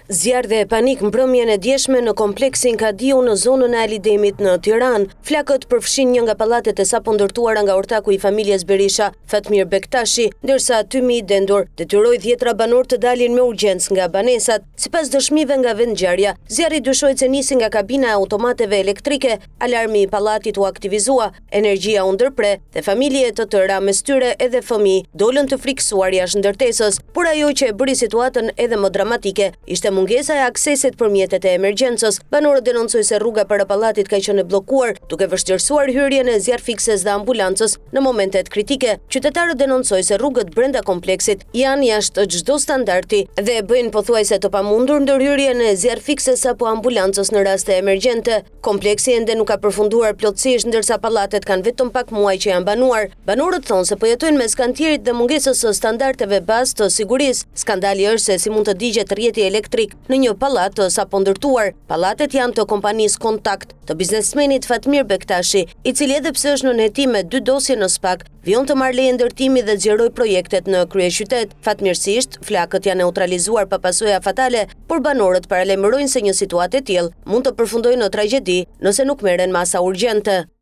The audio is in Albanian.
Zjarre dhe panik mbrëmjen e djeshme në kompleksin Kadiu në zonën e Alidemit në Tiranë. Flakët përfshin një nga pallatet e sapo ndërtuara nga ortaku i familjes Berisha, Fatmir Bektashi, ndërsa Tymi Dendur detyroi 10 banor të dalin me urgjencë nga banesat. Sipas dëshmive nga vendngjarja, zjarri dyshohet se nisi nga kabina e automateve elektrike, alarmi i pallatit u aktivizua, energjia u ndërpre dhe familje të tëra mes tyre edhe fëmijë dolën të frikësuar jashtë ndërtesës, por ajo që e bëri situatën edhe më dramatike ishte mungesa e aksesit për mjetet e emergjencës. Banorët denoncojnë se rruga para pallatit ka qenë e bllokuar, duke vështirësuar hyrjen e zjarrfikses dhe ambulancës në momentet kritike. Qytetarët denoncojnë se rrugët brenda kompleksit janë jashtë çdo standardi dhe bëjnë pothuajse të pamundur ndërhyrjen e zjarrfikses apo ambulancës në raste emergjente. Kompleksi ende nuk ka përfunduar plotësisht, ndërsa pallatet kanë vetëm pak muaj që janë banuar. Banorët thonë se po jetojnë mes kantierit dhe mungesës së standardeve bazë të sigurisë. Skandali është se si mund të digjet rrjeti elektrik në një pallat të sapo ndërtuar. Pallatet janë të kompanisë Kontakt, të biznesmenit Fatmir Bektashi, i cili edhe pse është në hetim me 2 dosje në SPAK, vion të marrë leje ndërtimi dhe zgjeroi projektet në kryeqytet. Fatmirësisht, flakët janë neutralizuar pa pasoja fatale, por banorët paralajmërojnë se një situatë e tillë mund të përfundojë në tragjedi nëse nuk merren masa urgjente.